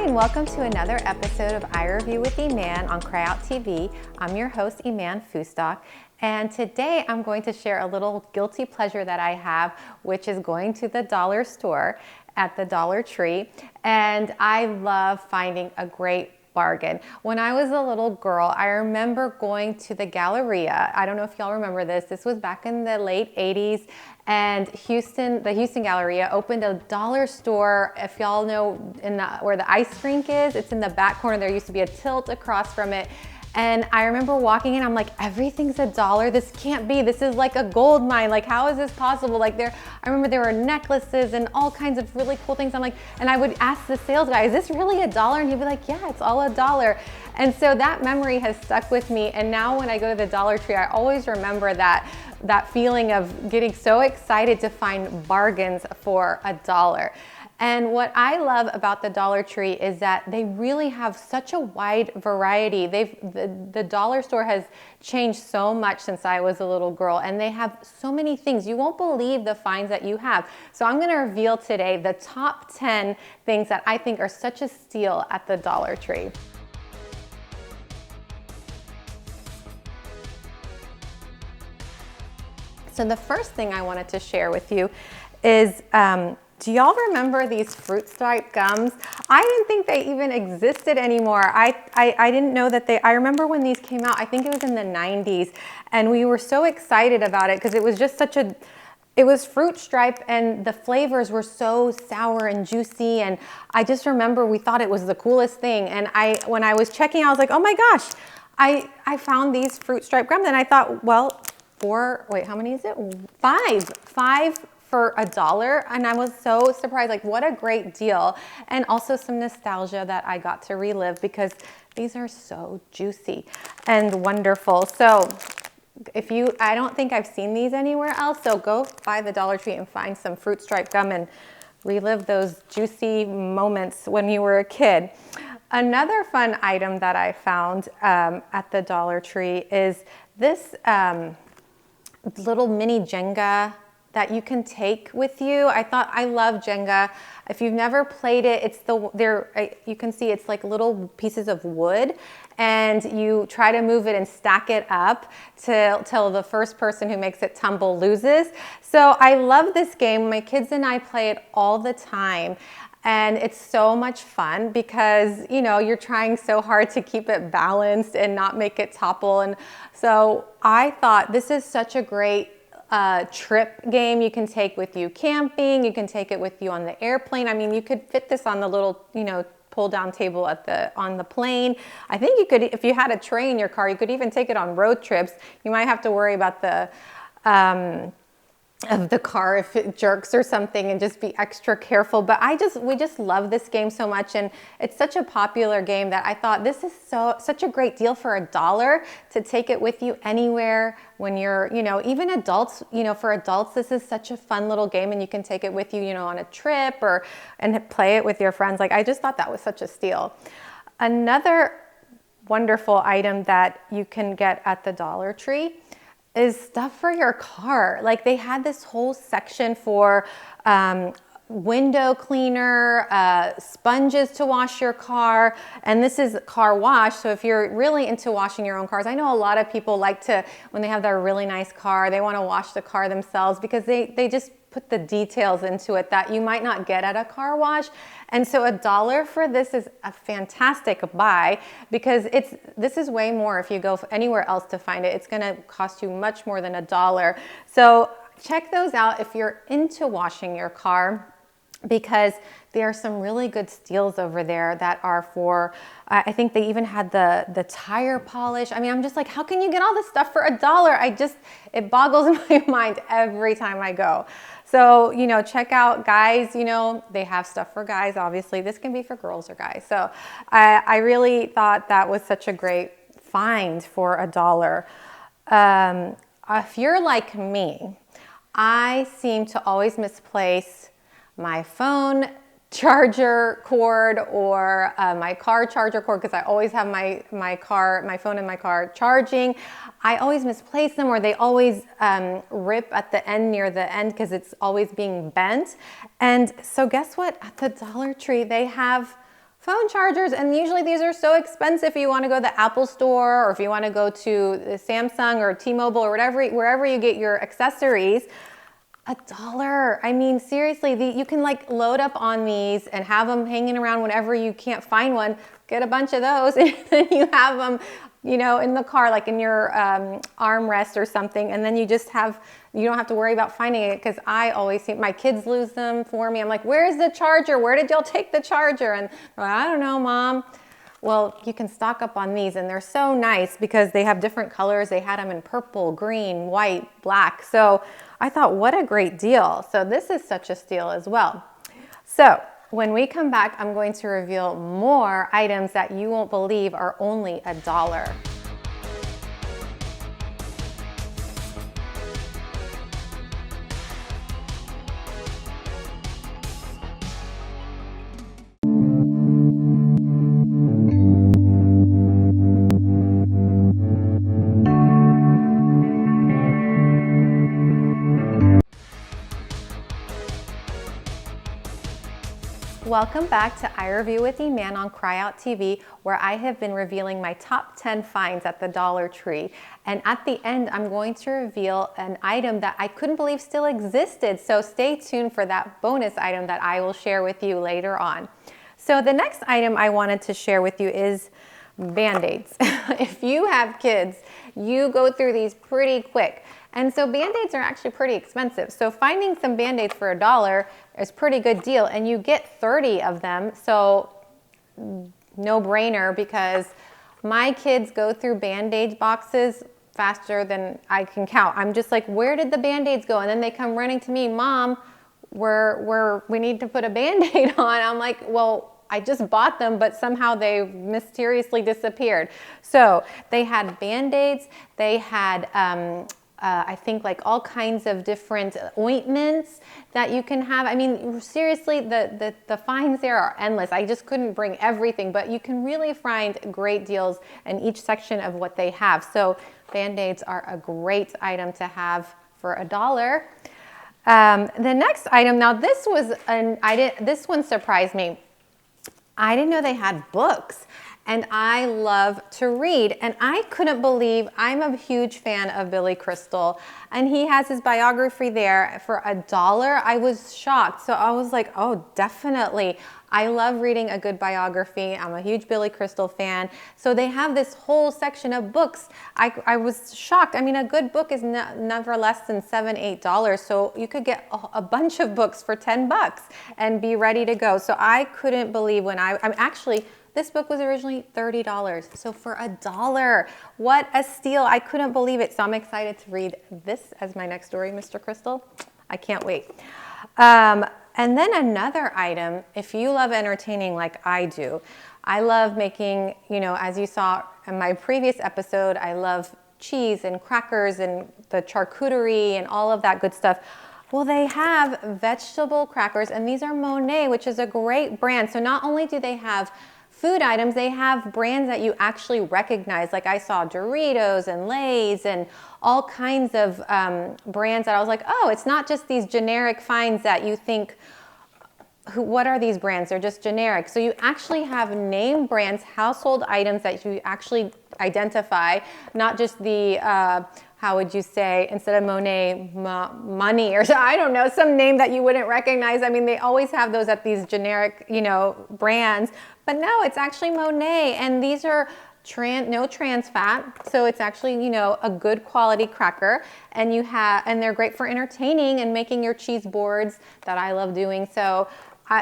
and welcome to another episode of iReview with Eman on CRYOUT TV. I'm your host, Eman Fustok, and today I'm going to share a little guilty pleasure that I have, which is going to the dollar store at the Dollar Tree, and I love finding a great bargain. When I was a little girl, I remember going to the Galleria. I don't know if y'all remember this. This was back in the late 80s, and the Houston Galleria opened a dollar store. If y'all know where the ice rink is, it's in the back corner. There used to be a tilt across from it. And I remember walking in, I'm like, everything's $1. This can't be. This is like a gold mine. Like, how is this possible? Like, I remember there were necklaces and all kinds of really cool things. I'm like, and I would ask the sales guy, is this really $1? And he'd be like, yeah, it's all $1. And so that memory has stuck with me. And now when I go to the Dollar Tree, I always remember that feeling of getting so excited to find bargains for $1. And what I love about the Dollar Tree is that they really have such a wide variety. The dollar store has changed so much since I was a little girl, and they have so many things. You won't believe the finds that you have. So I'm going to reveal today the top 10 things that I think are such a steal at the Dollar Tree. So the first thing I wanted to share with you is, do y'all remember these fruit stripe gums? I didn't think they even existed anymore. I didn't know that I remember when these came out, I think it was in the 90s, and we were so excited about it because it was just it was fruit stripe and the flavors were so sour and juicy, and I just remember we thought it was the coolest thing. And when I was checking, I was like, oh my gosh, I found these fruit stripe gums, and I thought, well, wait, how many is it? Five for $1, and I was so surprised. Like, what a great deal. And also some nostalgia that I got to relive because these are so juicy and wonderful. So I don't think I've seen these anywhere else, so go by the Dollar Tree and find some fruit stripe gum and relive those juicy moments when you were a kid. Another fun item that I found at the Dollar Tree is this little mini Jenga that you can take with you. I love Jenga. If you've never played it, you can see it's like little pieces of wood, and you try to move it and stack it up till the first person who makes it tumble loses. So I love this game. My kids and I play it all the time. And it's so much fun because, you know, you're trying so hard to keep it balanced and not make it topple. And so I thought this is such a great trip game you can take with you camping. You can take it with you on the airplane. I mean, you could fit this on the little, pull down table on the plane. I think you could, if you had a tray in your car, you could even take it on road trips. You might have to worry about the of the car if it jerks or something, and just be extra careful. But we just love this game so much, and it's such a popular game that I thought this is such a great deal for $1 to take it with you anywhere when you're, even adults, for adults, this is such a fun little game, and you can take it with you, on a trip and play it with your friends. Like, I just thought that was such a steal. Another wonderful item that you can get at the Dollar Tree is stuff for your car. Like, they had this whole section for window cleaner, sponges to wash your car, and this is car wash. So if you're really into washing your own cars, I know a lot of people like to, when they have their really nice car, they want to wash the car themselves because they just put the details into it that you might not get at a car wash. And so $1 for this is a fantastic buy because this is way more. If you go anywhere else to find it, it's going to cost you much more than $1. So check those out if you're into washing your car, because there are some really good steals over there that are for, I think they even had the tire polish. I mean, I'm just like, how can you get all this stuff for $1? It boggles my mind every time I go. So, check out guys, they have stuff for guys, obviously. This can be for girls or guys. So I really thought that was such a great find for $1. If you're like me, I seem to always misplace my phone charger cord or my car charger cord, because I always have my phone in my car charging. I always misplace them, or they always rip at the end, near the end, because it's always being bent. And so guess what? At the Dollar Tree, they have phone chargers, and usually these are so expensive if you want to go to the Apple store or if you want to go to the Samsung or T-Mobile or whatever, wherever you get your accessories. $1. I mean, seriously, you can like load up on these and have them hanging around whenever you can't find one. Get a bunch of those and then you have them, you know, in the car, like in your armrest or something. And then you just have, you don't have to worry about finding it, because I always see my kids lose them for me. I'm like, where's the charger? Where did y'all take the charger? And they're like, I don't know, Mom. Well, you can stock up on these, and they're so nice because they have different colors. They had them in purple, green, white, black. So I thought, what a great deal. So this is such a steal as well. So when we come back, I'm going to reveal more items that you won't believe are only $1. Welcome back to iReview with Eman on CRYOUT TV, where I have been revealing my top 10 finds at the Dollar Tree. And at the end, I'm going to reveal an item that I couldn't believe still existed. So stay tuned for that bonus item that I will share with you later on. So the next item I wanted to share with you is Band-Aids. If you have kids, you go through these pretty quick. And so Band-Aids are actually pretty expensive. So finding some Band-Aids for $1 is a pretty good deal, and you get 30 of them. So no brainer, because my kids go through Band-Aid boxes faster than I can count. I'm just like, where did the Band-Aids go? And then they come running to me, Mom, we need to put a Band-Aid on. I'm like, well, I just bought them, but somehow they mysteriously disappeared. So they had Band-Aids, they had I think like all kinds of different ointments that you can have. I mean, seriously, the finds there are endless. I just couldn't bring everything, but you can really find great deals in each section of what they have. So Band-Aids are a great item to have for $1. The next item, now this was this one surprised me. I didn't know they had books. And I love to read, and I couldn't believe, I'm a huge fan of Billy Crystal, and he has his biography there for $1. I was shocked. So I was like, oh, definitely. I love reading a good biography. I'm a huge Billy Crystal fan. So they have this whole section of books. I was shocked. I mean, a good book is never less than $7, $8. So you could get a bunch of books for $10 and be ready to go. So I couldn't believe when I'm actually, this book was originally $30, so for $1, what a steal. I couldn't believe it, so I'm excited to read this as my next story, Mr. Crystal. I can't wait. And then another item, if you love entertaining like I do, I love making, you know, as you saw in my previous episode, I love cheese and crackers and the charcuterie and all of that good stuff. Well, they have vegetable crackers, and these are Monet, which is a great brand. So not only do they have food items, they have brands that you actually recognize. Like I saw Doritos and Lay's and all kinds of brands that I was like, oh, it's not just these generic finds that you think, what are these brands? They're just generic. So you actually have name brands, household items that you actually identify, not just the, how would you say, instead of Monet, money, or I don't know, some name that you wouldn't recognize. I mean, they always have those at these generic, you know, brands, but no, it's actually Monet, and these are no trans fat, so it's actually, you know, a good quality cracker, and they're great for entertaining and making your cheese boards that I love doing. So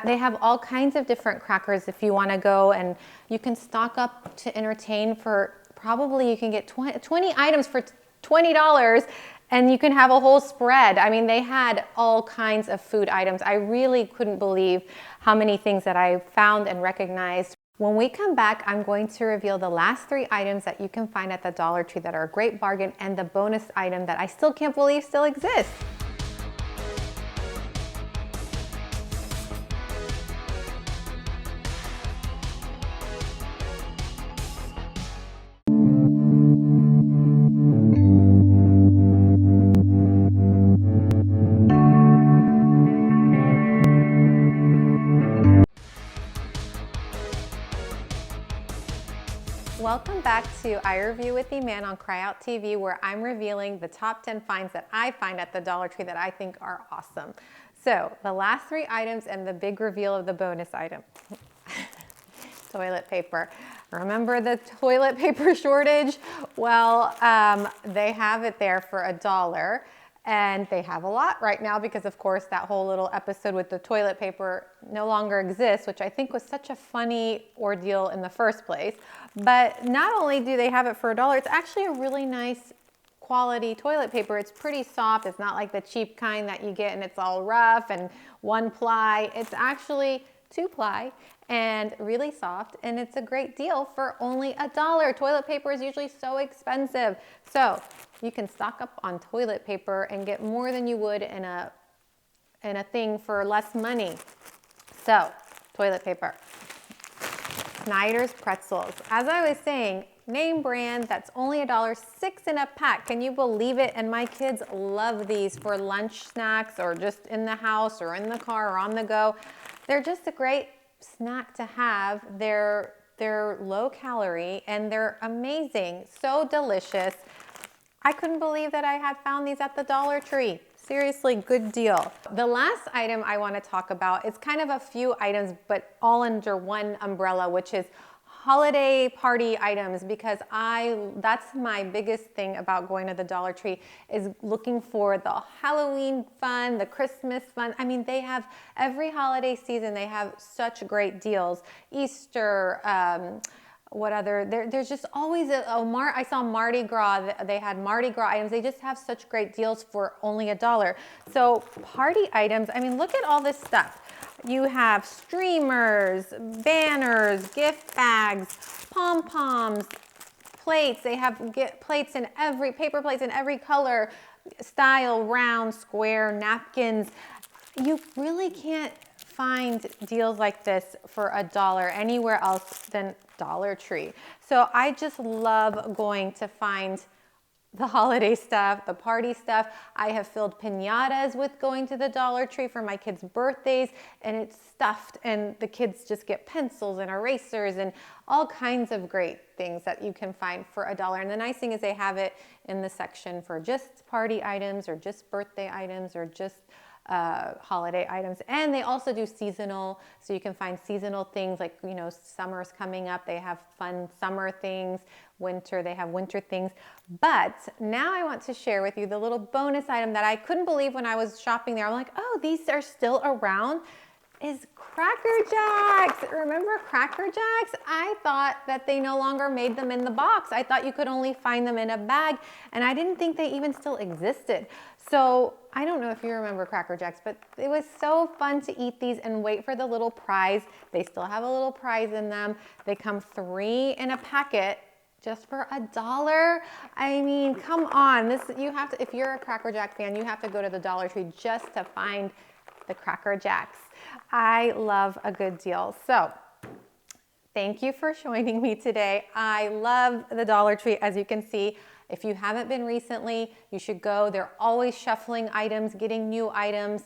they have all kinds of different crackers if you want to go, and you can stock up to entertain for probably, you can get 20 items for $20, and you can have a whole spread. I mean, they had all kinds of food items. I really couldn't believe how many things that I found and recognized. When we come back, I'm going to reveal the last 3 items that you can find at the Dollar Tree that are a great bargain, and the bonus item that I still can't believe still exists. Welcome back to iReview with Eman on CRYOUT TV, where I'm revealing the top 10 finds that I find at the Dollar Tree that I think are awesome. So the last 3 items and the big reveal of the bonus item. Toilet paper. Remember the toilet paper shortage? Well, they have it there for $1. And they have a lot right now because, of course, that whole little episode with the toilet paper no longer exists, which I think was such a funny ordeal in the first place. But not only do they have it for $1, it's actually a really nice quality toilet paper. It's pretty soft. It's not like the cheap kind that you get and it's all rough and 1 ply. It's actually 2 ply and really soft, and it's a great deal for only $1. Toilet paper is usually so expensive. So you can stock up on toilet paper and get more than you would in a thing for less money. So, toilet paper. Snyder's pretzels. As I was saying, name brand, that's only $1.06 in a pack. Can you believe it? And my kids love these for lunch snacks or just in the house or in the car or on the go. They're just a great snack to have. They're low calorie and they're amazing. So delicious. I couldn't believe that I had found these at the Dollar Tree. Seriously, good deal. The last item I want to talk about is kind of a few items, but all under one umbrella, which is holiday party items, because that's my biggest thing about going to the Dollar Tree is looking for the Halloween fun, the Christmas fun. I mean, they have every holiday season, they have such great deals. Easter, what other, there's just always I saw Mardi Gras, they had Mardi Gras items. They just have such great deals for only $1. So party items, I mean, look at all this stuff. You have streamers, banners, gift bags, pom-poms, plates. They have plates in paper plates in every color, style, round, square, napkins. You really can't find deals like this for $1 anywhere else than Dollar Tree. So I just love going to find the holiday stuff, the party stuff. I have filled piñatas with going to the Dollar Tree for my kids' birthdays, and it's stuffed, and the kids just get pencils and erasers and all kinds of great things that you can find for $1. And the nice thing is they have it in the section for just party items or just birthday items or just holiday items. And they also do seasonal, so you can find seasonal things like, you know, summer's coming up, they have fun summer things. Winter, they have winter things. But now I want to share with you the little bonus item that I couldn't believe when I was shopping there. I'm like, oh, these are still around, is Cracker Jacks. Remember Cracker Jacks? I thought that they no longer made them in the box. I thought you could only find them in a bag, and I didn't think they even still existed. So I don't know if you remember Cracker Jacks, but it was so fun to eat these and wait for the little prize. They still have a little prize in them. They come 3 in a packet just for $1. I mean, come on. You have to, if you're a Cracker Jack fan, you have to go to the Dollar Tree just to find the Cracker Jacks. I love a good deal. So thank you for joining me today. I love the Dollar Tree. As you can see, if you haven't been recently, you should go. They're always shuffling items, getting new items.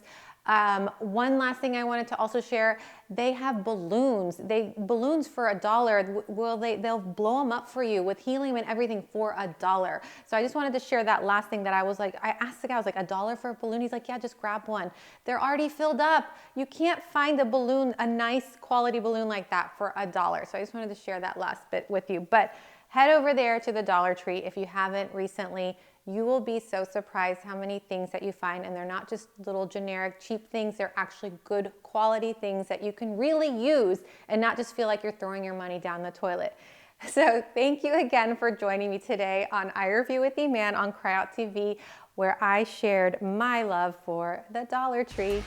One last thing I wanted to also share, they have balloons. Balloons for $1. They'll blow them up for you with helium and everything for $1. So I just wanted to share that last thing that I was like, I asked the guy, I was like, $1 for a balloon? He's like, yeah, just grab one. They're already filled up. You can't find a balloon, a nice quality balloon like that for $1. So I just wanted to share that last bit with you. But head over there to the Dollar Tree if you haven't recently. You will be so surprised how many things that you find, and they're not just little generic cheap things, they're actually good quality things that you can really use and not just feel like you're throwing your money down the toilet. So thank you again for joining me today on iReview with Eman on CRYOUT TV, where I shared my love for the Dollar Tree.